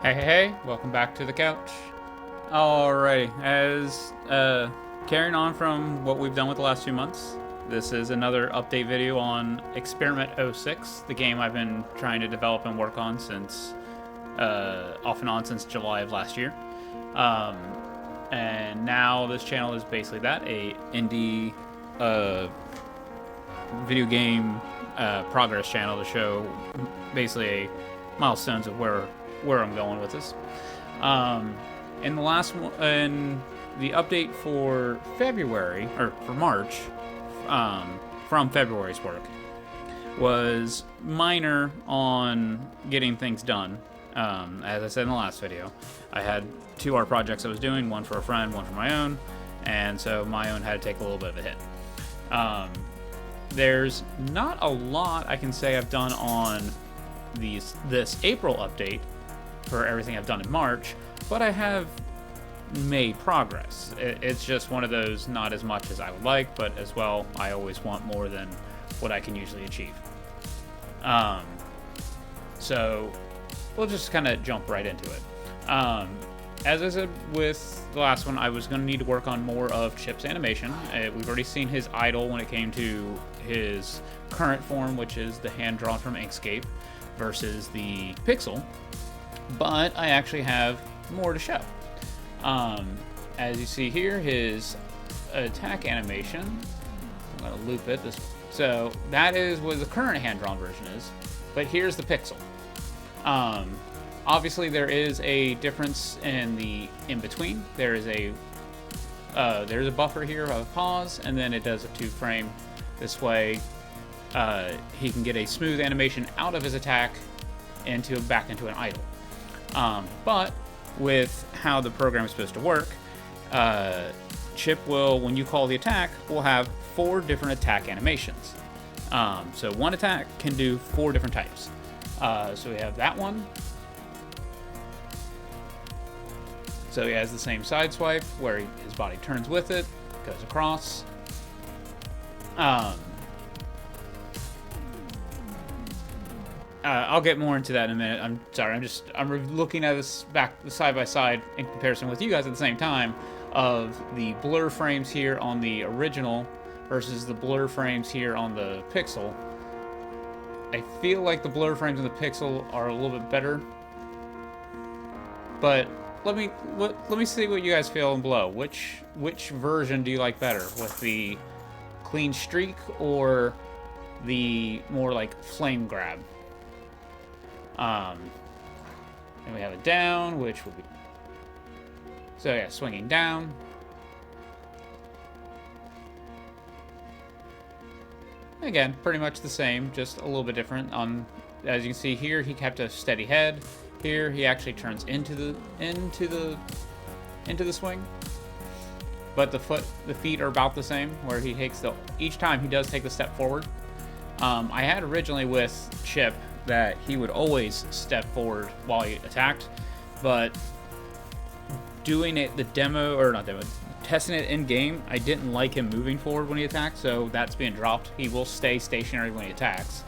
Hey, welcome back to the couch. Alrighty, as carrying on from what we've done with the last 2 months, this is another update video on Experiment 06, the game I've been trying to develop and work on since, off and on since July of last year. And now this channel is basically that, a indie video game progress channel to show basically milestones of where I'm going with this. In the last one, in the update for February, or for March, from February's work, was minor on getting things done. As I said in the last video, I had 2 art projects I was doing, one for a friend, one for my own, and so my own had to take a little bit of a hit. There's not a lot I can say I've done on this April update for everything I've done in March, but I have made progress. It's just one of those, not as much as I would like, but as well, I always want more than what I can usually achieve. So we'll just kind of jump right into it. As I said with the last one, I was going to need to work on more of Chip's animation. We've already seen his idol when it came to his current form, which is the hand drawn from Inkscape versus the pixel. But I actually have more to show. As you see here, his attack animation, I'm going to loop it. So that is what the current hand-drawn version is, but here's the pixel. Obviously, there is a difference in the in-between. There's a buffer here of a pause, and then it does a 2-frame. This way, he can get a smooth animation out of his attack back into an idle. But with how the program is supposed to work, Chip will, when you call the attack, will have 4 different attack animations. So one attack can do 4 different types. So we have that one. So he has the same side swipe where his body turns with it, goes across. I'll get more into that in a minute. I'm sorry, I'm looking at this back side by side in comparison with you guys at the same time of the blur frames here on the original versus the blur frames here on the pixel. I feel like the blur frames on the pixel are a little bit better, but let me see what you guys feel below. Which version do you like better, with the clean streak or the more like flame grab? And we have a down, which would be, so yeah, swinging down. Again, pretty much the same, just a little bit different. As you can see here, he kept a steady head. Here, he actually turns into the swing. But the feet are about the same, where he takes each time he does take the step forward. I had originally with Chip that he would always step forward while he attacked, but doing it testing it in game, I didn't like him moving forward when he attacked, so that's being dropped. He will stay stationary when he attacks.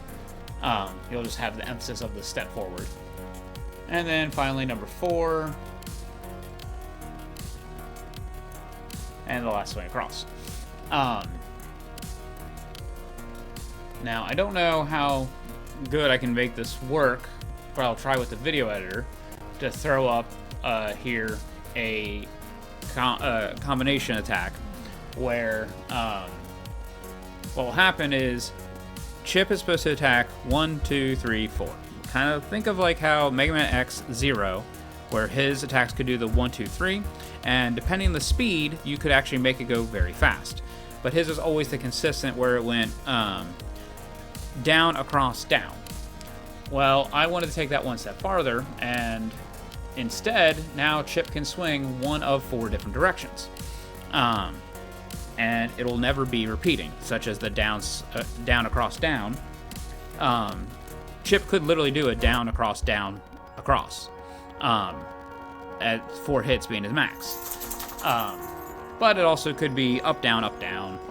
He'll just have the emphasis of the step forward. And then finally, number 4, and the last swing across. Now, I don't know how good I can make this work, but I'll try with the video editor to throw up here a combination attack where what will happen is Chip is supposed to attack 1, 2, 3, 4. Kind of think of like how Mega Man X 0, where his attacks could do the 1, 2, 3, and depending on the speed, you could actually make it go very fast. But his was always the consistent where it went down, across, down. Well, I wanted to take that one step farther, and instead, now Chip can swing one of 4 different directions. And it'll never be repeating, such as the down, across, down. Chip could literally do a down, across, across. At 4 hits being his max. But it also could be up, down,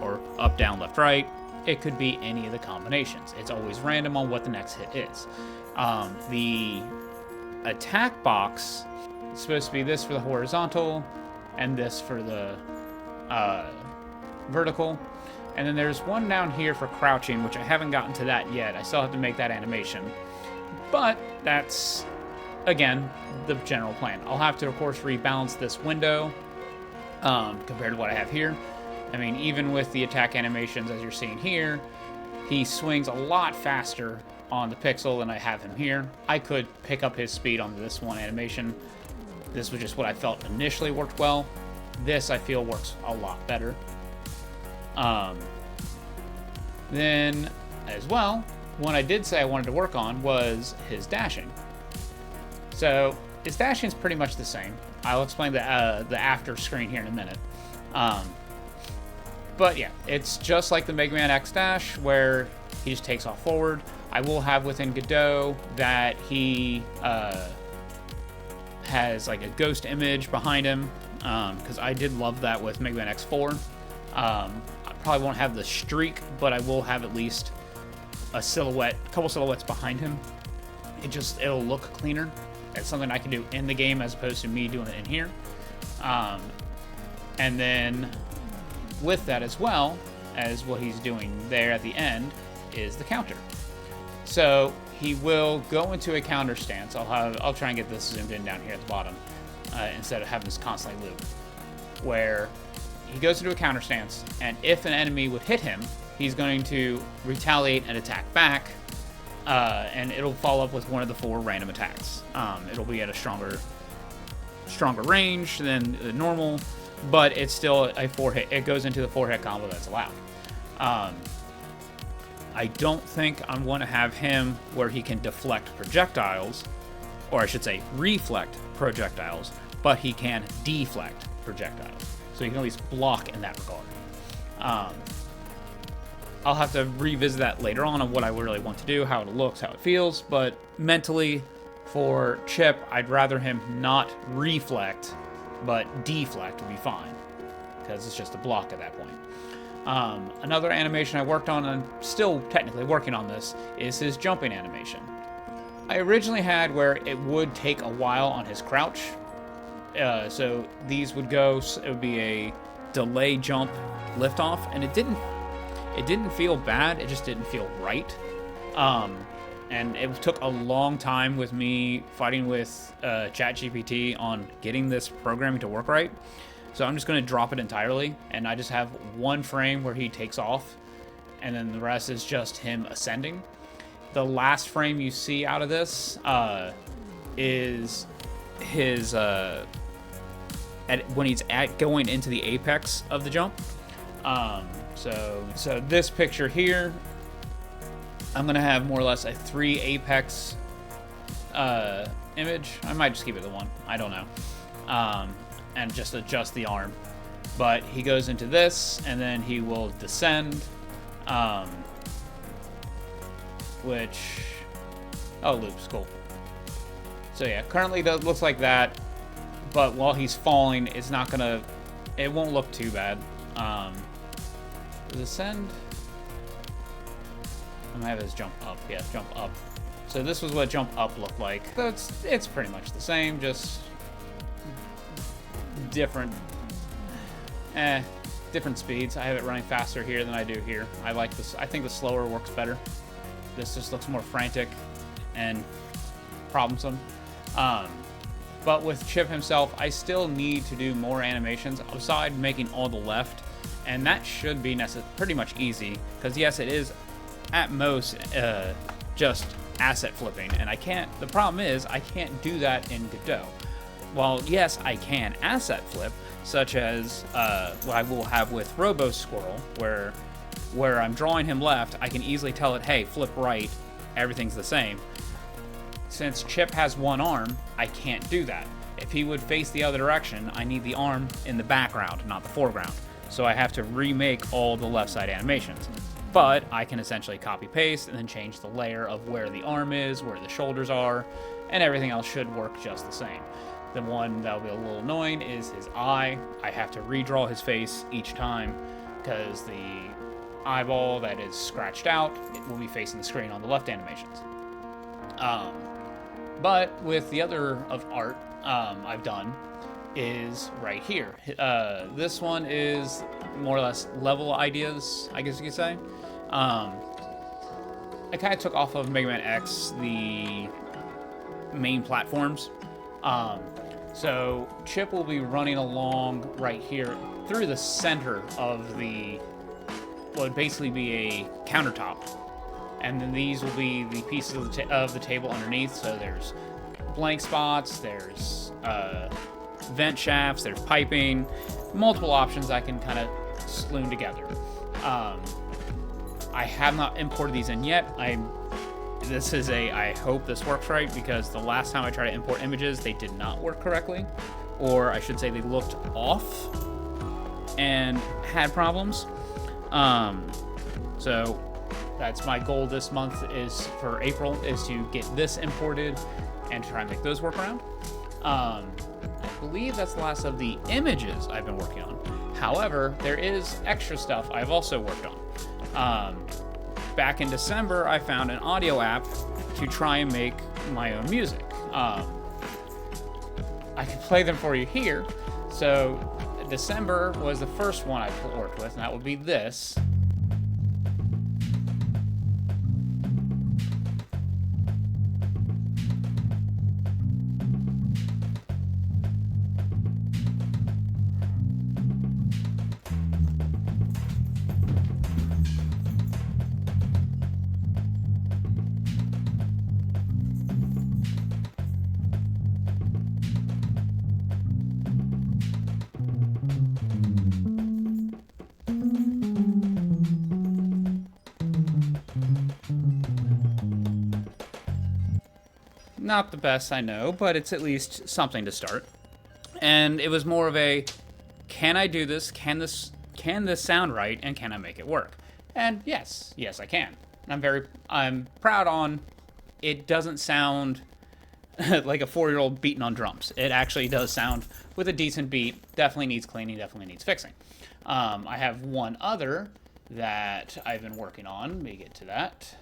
or up, down, left, right. It could be any of the combinations. It's always random on what the next hit is. The attack box, it's supposed to be this for the horizontal and this for the vertical. And then there's one down here for crouching, which I haven't gotten to that yet. I still have to make that animation. But that's, again, the general plan. I'll have to, of course, rebalance this window compared to what I have here. I mean, even with the attack animations, as you're seeing here, he swings a lot faster on the pixel than I have him here. I could pick up his speed on this one animation. This was just what I felt initially worked well. This, I feel, works a lot better. Then, as well, one I did say I wanted to work on was his dashing. So, his dashing is pretty much the same. I'll explain the after screen here in a minute. But yeah, it's just like the Mega Man X dash, where he just takes off forward. I will have within Godot that he has like a ghost image behind him, because I did love that with Mega Man X4. I probably won't have the streak, but I will have at least a couple silhouettes behind him. It'll look cleaner. It's something I can do in the game as opposed to me doing it in here. And then with that, as well as what he's doing there at the end, is the counter. So he will go into a counter stance. I'll try and get this zoomed in down here at the bottom, instead of having this constantly loop, where he goes into a counter stance, and if an enemy would hit him, he's going to retaliate and attack back, and it'll follow up with one of the 4 random attacks. It'll be at a stronger range than the normal, but it's still a 4-hit. It goes into the 4-hit combo that's allowed. I don't think I want to have him where he can deflect projectiles, or I should say reflect projectiles, but he can deflect projectiles. So you can at least block in that regard. I'll have to revisit that later on what I really want to do, how it looks, how it feels, but mentally, for Chip, I'd rather him not reflect, but deflect would be fine, because it's just a block at that point. Another animation I worked on, and I'm still technically working on this, is his jumping animation. I originally had where it would take a while on his crouch. So these would go, it would be a delay jump liftoff, and it didn't feel bad, it just didn't feel right. And it took a long time with me fighting with ChatGPT on getting this programming to work right. So I'm just going to drop it entirely, and I just have one frame where he takes off, and then the rest is just him ascending. The last frame you see out of this is his when he's going into the apex of the jump. So this picture here, I'm going to have more or less a 3 apex image. I might just keep it the 1. I don't know. And just adjust the arm. But he goes into this, and then he will descend, loops, cool. So yeah, currently it looks like that, but while he's falling, it won't look too bad. Descend? I'm gonna have his jump up. Yeah, jump up. So this was what jump up looked like. So it's pretty much the same, just different speeds. I have it running faster here than I do here. I like this. I think the slower works better. This just looks more frantic and problemsome. But with Chip himself, I still need to do more animations aside making all the left, and that should be pretty much easy, because yes, it is at most just asset flipping, and the problem is I can't do that in Godot. While yes, I can asset flip, such as what I will have with Robo Squirrel, where I'm drawing him left, I can easily tell it, hey, flip right, everything's the same. Since Chip has one arm, I can't do that. If he would face the other direction, I need the arm in the background, not the foreground. So I have to remake all the left side animations. But I can essentially copy paste and then change the layer of where the arm is, where the shoulders are, and everything else should work just the same. The one that'll be a little annoying is his eye. I have to redraw his face each time because the eyeball that is scratched out, it will be facing the screen on the left animations. But with the other of art I've done is right here. This one is more or less level ideas, I guess you could say. I kind of took off of Mega Man X the main platforms. So Chip will be running along right here through the center of the, what would basically be a countertop. And then these will be the pieces of the table underneath. So there's blank spots, there's vent shafts, there's piping, multiple options I can kind of sloon together. I have not imported these in yet. I hope this works right, because the last time I tried to import images, they did not work correctly. Or I should say they looked off and had problems. So that's my goal this month, is for April, is to get this imported and try and make those work around. I believe that's the last of the images I've been working on. However, there is extra stuff I've also worked on. Back in December, I found an audio app to try and make my own music. I can play them for you here. So December was the first one I worked with, and that would be this. Not the best, I know, but it's at least something to start. And it was more of a, can I do this? Can this sound right? And can I make it work? And yes, I can. I'm proud on, it doesn't sound like a 4-year-old beating on drums. It actually does sound with a decent beat. Definitely needs cleaning, definitely needs fixing. I have one other that I've been working on. Let me get to that.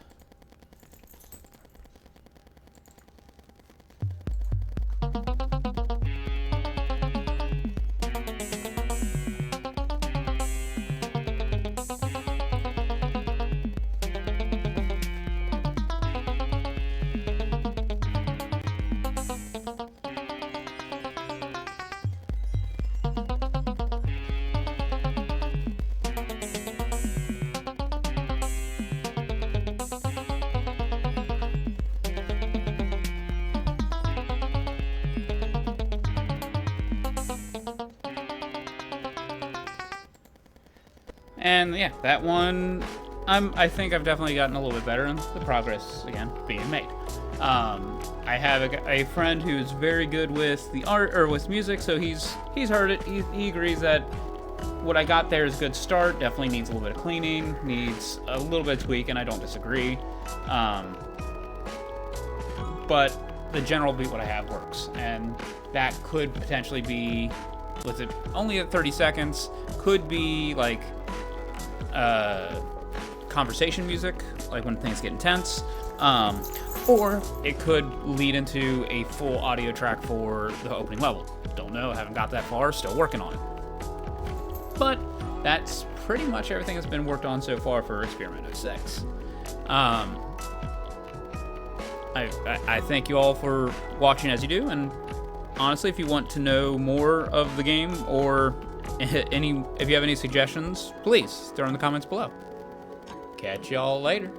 And yeah, that one, I think I've definitely gotten a little bit better, and the progress, again, being made. I have a friend who's very good with the art, or with music, so he's heard it. He agrees that what I got there is a good start. Definitely needs a little bit of cleaning, needs a little bit of tweak, and I don't disagree. But the general beat what I have works, and that could potentially be, with it only at 30 seconds, could be like conversation music, like when things get intense, or it could lead into a full audio track for the opening level. Don't know, haven't got that far, still working on it. But that's pretty much everything that's been worked on so far for Experiment 06. I thank you all for watching as you do, and honestly, if you want to know more of the game, or if you have any suggestions, please throw in the comments below. Catch y'all later.